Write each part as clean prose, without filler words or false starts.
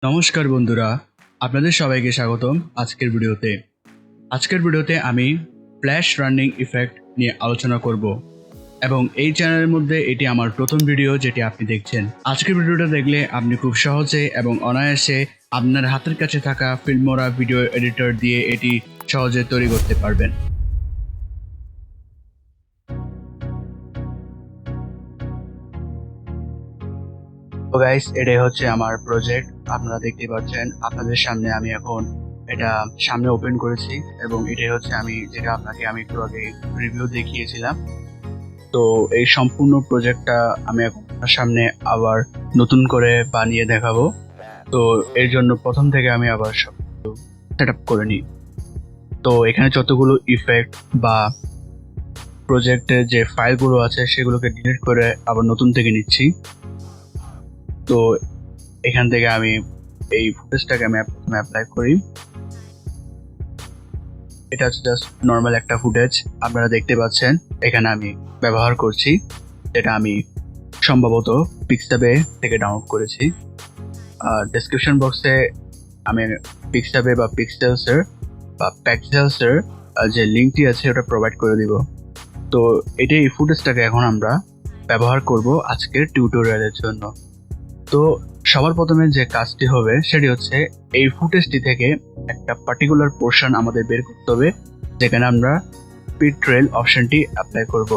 নমস্কার বন্ধুরা, আপনাদের সবাইকে স্বাগতম আজকের ভিডিওতে আমি ফ্ল্যাশ রানিং ইফেক্ট নিয়ে আলোচনা করব এবং এই চ্যানেলের মধ্যে এটি আমার প্রথম ভিডিও যেটি আপনি দেখছেন। আজকের ভিডিওটা দেখলে আপনি খুব সহজে এবং অনায়াসে আপনার হাতের কাছে থাকা ফিল্মোরা ভিডিও এডিটর দিয়ে এটি সহজে তৈরি করতে পারবেন। তো গাইস, এটাই হচ্ছে আমার প্রজেক্ট। আপনারা দেখতে পাচ্ছেন আপনাদের সামনে আমি এখন এটা সামনে ওপেন করেছি এবং এটাই হচ্ছে যেটা আপনাকে আমি একটু আগে রিভিউ দেখিয়েছিলাম। তো এই সম্পূর্ণ প্রজেক্টটা আমি এখন আপনার সামনে আবার নতুন করে বানিয়ে দেখাবো। তো এর জন্য প্রথম থেকে আমি আবার সব সেট আপ করে নিই। তো এখানে যতগুলো ইফেক্ট বা প্রজেক্টের যে ফাইলগুলো আছে সেগুলোকে ডিলিট করে আবার নতুন থেকে নিচ্ছি। তো এখান থেকে আমি এই ফুটেজটাকে আমি অ্যাপ্লাই করি। এটা হচ্ছে জাস্ট নর্মাল একটা ফুটেজ আপনারা দেখতে পাচ্ছেন এখানে আমি ব্যবহার করছি, যেটা আমি সম্ভবত পিক্সাবে থেকে ডাউনলোড করেছি। আর ডেসক্রিপশন বক্সে আমি পিক্সাবে বা পিক্সেলসের যে লিঙ্কটি আছে ওটা প্রোভাইড করে দিব। তো এই ফুটেজটাকে এখন আমরা ব্যবহার করব আজকের টিউটোরিয়ালের জন্য। তো সবার প্রথমে যে কাজটি হবে সেটি হচ্ছে এই ফুটেজটি থেকে একটা পার্টিকুলার পোর্শন আমাদের বের করতে হবে, যেখানে আমরা স্পিড ট্রেল অপশনটি অ্যাপ্লাই করব।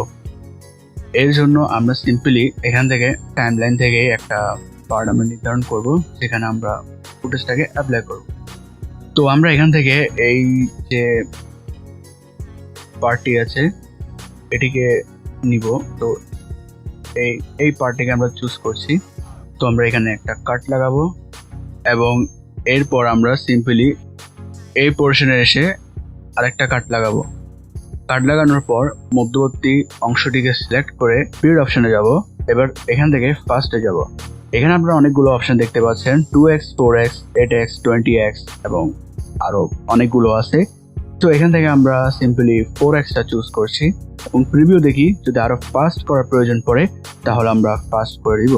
এর জন্য আমরা সিম্পলি এখান থেকে টাইমলাইন থেকে একটা পার্ট আমরা নির্ধারণ করব, যেখানে আমরা ফুটেজটাকে অ্যাপ্লাই করব। তো আমরা এখান থেকে এই যে পার্টটি আছে এটিকে নিব। তো এই পার্টটিকে আমরা চুজ করছি। তো আমরা এখানে একটা কাট লাগাবো এবং এরপর আমরা সিম্পলি এই পোর্শনে এসে আরেকটা কাট লাগাবো। কাট লাগানোর পর মধ্যবর্তী অংশটিকে সিলেক্ট করে স্পিড অপশনে যাব। এবার এখান থেকে ফার্স্টে যাব। এখানে আপনারা অনেকগুলো অপশন দেখতে পাচ্ছেন, 2x, 4x, 8x, 20x এবং আরো অনেকগুলো আছে। তো এখান থেকে আমরা সিম্পলি 4xটা চুজ করছি এবং প্রিভিউ দেখি, যদি আরো ফাস্ট করার প্রয়োজন পড়ে তাহলে আমরা ফাস্ট করে দিব।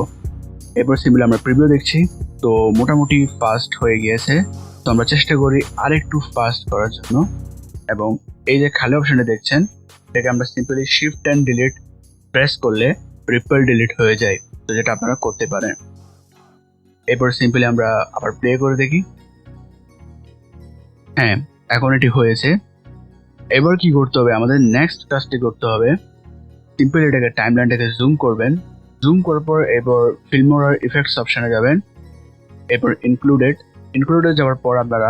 এরপর সিম্পলি আমরা প্রিভিউ দেখছি। তো মোটামুটি ফাস্ট হয়ে গিয়েছে। তো আমরা চেষ্টা করি আরেকটু ফাস্ট করার জন্য এবং এই যে খালি অপশনটা দেখছেন এটাকে আমরা simply shift and delete press করলে রিপল ডিলিট হয়ে যায়। তো যেটা আপনারা করতে পারেন। এরপর সিম্পলি আমরা আবার প্লে করে দেখি। হ্যাঁ, এখন এটি হয়েছে। এবার কি করতে হবে, আমাদের নেক্সট কাজটি করতে হবে। সিম্পলি এটাকে টাইমলাইনটাকে জুম করবেন। জুম করার পর এরপর ফিল্মোরার ইফেক্টস অপশনে যাবেন। এরপর ইনক্লুডে যাওয়ার পর আপনারা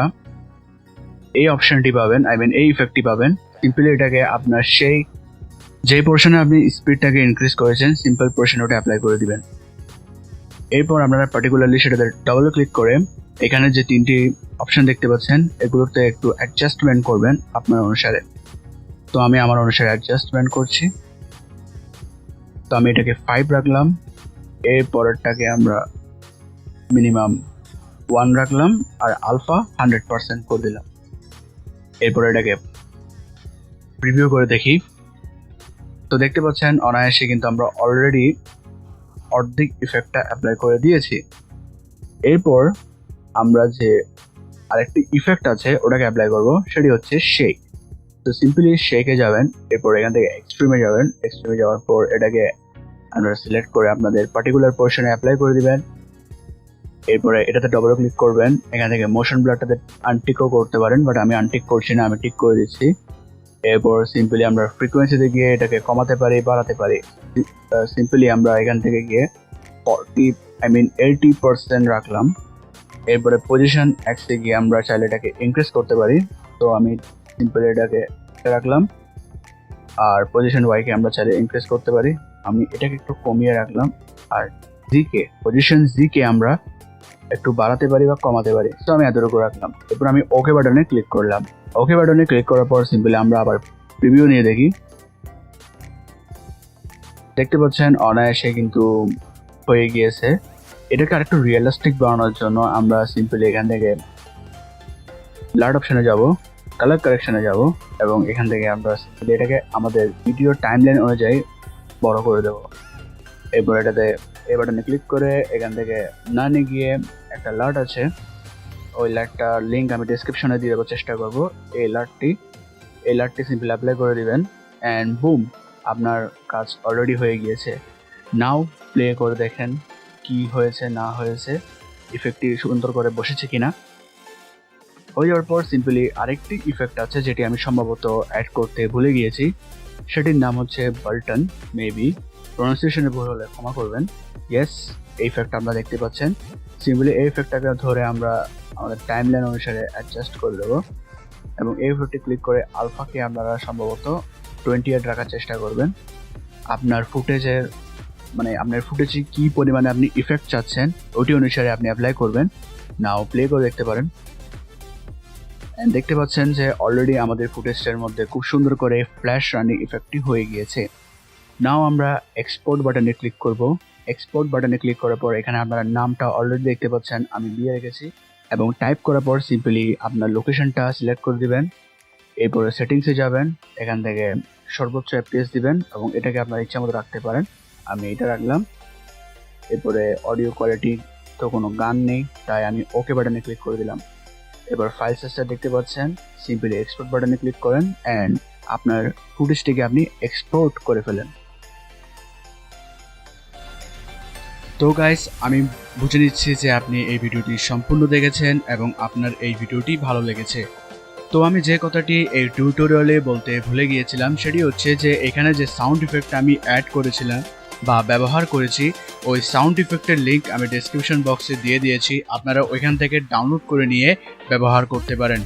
এই অপশনটি পাবেন, এই ইফেক্টটি পাবেন। সিম্পলি এটাকে আপনার যে পোর্শনে আপনি স্পিডটাকে ইনক্রিজ করেছেন সিম্পল পোর্শনে ওটা অ্যাপ্লাই করে দিবেন। এরপর আপনারা পার্টিকুলারলি সেটাতে ডাবল ক্লিক করে এখানে যে তিনটি অপশন দেখতে পাচ্ছেন এগুলোতে একটু অ্যাডজাস্টমেন্ট করবেন আপনার অনুসারে। তো আমি আমার অনুসারে অ্যাডজাস্টমেন্ট করছি। তো আমি এটাকে 5 রাখলাম। এর পরেরটাকে আমরা মিনিমাম 1 রাখলাম আর আলফা 100% করে দিলাম। এরপর এটাকে প্রিভিউ করে দেখি। তো দেখতে পাচ্ছেন অনায়াসে কিন্তু আমরা অলরেডি অর্ধেক ইফেক্টটা অ্যাপ্লাই করে দিয়েছি। এরপর আমরা যে আরেকটি ইফেক্ট আছে ওটাকে অ্যাপ্লাই করব, সেটি হচ্ছে শেক। তো সিম্পলি শেকে যাবেন। এরপর এখান থেকে এক্সট্রিমে যাবেন। এক্সট্রিমে যাওয়ার পর এটাকে আপনারা সিলেক্ট করে আপনাদের পার্টিকুলার পোর্শনে অ্যাপ্লাই করে দিবেন। এরপরে এটাতে ডবল ক্লিক করবেন। এখান থেকে মোশন ব্লারটাতে আনটিকও করতে পারেন, বাট আমি আনটিক করছি না, আমি টিক করে দিচ্ছি। এরপর সিম্পলি আমরা ফ্রিকোয়েন্সিতে গিয়ে এটাকে কমাতে পারি, বাড়াতে পারি। সিম্পলি আমরা এখান থেকে গিয়ে 80% রাখলাম। এরপরে পজিশন এক্সে গিয়ে আমরা চাইলে এটাকে ইনক্রিজ করতে পারি। তো আমি সিম্পলি এটাকে রাখলাম। আর পজিশন ওয়াইকে আমরা চাইলে ইনক্রিজ করতে পারি। আমি এটাকে একটু কমিয়ে রাখলাম। আর পজিশন কে আমরা একটু বাড়াতে পারি বা কমাতে পারি। তো আমি এতটুকু রাখলাম। এরপর আমি ওকে বাটনে ক্লিক করলাম। ওকে বাটনে ক্লিক করার পর সিম্পলি আমরা আবার প্রিভিউ নিয়ে দেখি। দেখতে পাচ্ছেন অনায়াসে কিন্তু হয়ে গিয়েছে। এটাকে আরেকটু রিয়েলিস্টিক বানানোর জন্য আমরা সিম্পলি এখান থেকে ব্লাড অপশনে যাব, কালার কারেকশনে যাব এবং এখান থেকে আমরা সিম্পলি এটাকে আমাদের ভিডিও টাইমলাইন অনুযায়ী বড় করে দেব। এরপর এটাতে এই বাটনে ক্লিক করে এখান থেকে নানে গিয়ে একটা লাট আছে, ওই লাটটার লিঙ্ক আমি ডেসক্রিপশনে দিয়ে দেওয়ার চেষ্টা করব। এই লাটটি সিম্পলি অ্যাপ্লাই করে দিবেন অ্যান্ড বুম, আপনার কাজ অলরেডি হয়ে গিয়েছে। নাও প্লে করে দেখেন কি হয়েছে না হয়েছে, ইফেক্টটি সুন্দর করে বসেছে কিনা। হয়ে যাওয়ার পর সিম্পলি আরেকটি ইফেক্ট আছে যেটি আমি সম্ভবত অ্যাড করতে ভুলে গিয়েছি, সেটির নাম হচ্ছে বাল্টন। মেবি প্রনাউন্সিয়েশনে ভুল হলে ক্ষমা করবেন। ইয়েস, এই ইফেক্ট আপনারা দেখতে পাচ্ছেন। সিম্পলি এই ইফেক্টটাকে ধরে আমরা আমাদের টাইমলাইন অনুসারে অ্যাডজাস্ট করে দেবো এবং এই ইফেক্টটি ক্লিক করে আলফাকে আপনারা সম্ভবত 28 রাখার চেষ্টা করবেন। আপনার ফুটেজে কি পরিমাণে আপনি ইফেক্ট চাচ্ছেন ওটি অনুসারে আপনি অ্যাপ্লাই করবেন। নাও প্লে করে দেখতে পারেন। দেখতে পাচ্ছেন যে অলরেডি আমাদের ফুটেজটার মধ্যে খুব সুন্দর করে ফ্ল্যাশ রানিং ইফেক্টটি হয়ে গিয়েছে। নাও আমরা এক্সপোর্ট বাটনে ক্লিক করব। এক্সপোর্ট বাটনে ক্লিক করার পর এখানে আপনারা নামটা অলরেডি দেখতে পাচ্ছেন আমি দিয়ে রেখেছি এবং টাইপ করার পর সিম্পলি আপনার লোকেশনটা সিলেক্ট করে দিবেন। এরপরে সেটিংসে যাবেন, এখান থেকে সর্বোচ্চ এফপিএস দিবেন এবং এটাকে আপনার ইচ্ছা মতো রাখতে পারেন। আমি এটা রাখলাম। এরপরে অডিও কোয়ালিটি তো কোনো গান নেই, তাই আমি ওকে বাটনে ক্লিক করে দিলাম। এবার ফাইল সাইজটা দেখতে পাচ্ছেন, সিম্পলি এক্সপোর্ট বাটনে ক্লিক করেন অ্যান্ড আপনার ফুটেজটিকে আপনি এক্সপোর্ট করে ফেলেন। তো গাইস, আমি বুঝে নিচ্ছি যে আপনি এই ভিডিওটি সম্পূর্ণ দেখেছেন এবং আপনার এই ভিডিওটি ভালো লেগেছে। তো আমি যে কথাটি এই টিউটোরিয়ালে বলতে ভুলে গিয়েছিলাম সেটি হচ্ছে যে এখানে যে সাউন্ড ইফেক্ট আমি অ্যাড করেছিলাম বা ব্যবহার করেছি, ওই সাউন্ড ইফেক্টের লিঙ্ক আমি ডেসক্রিপশন বক্সে দিয়ে দিয়েছি। আপনারা ওইখান থেকে ডাউনলোড করে নিয়ে ব্যবহার করতে পারেন।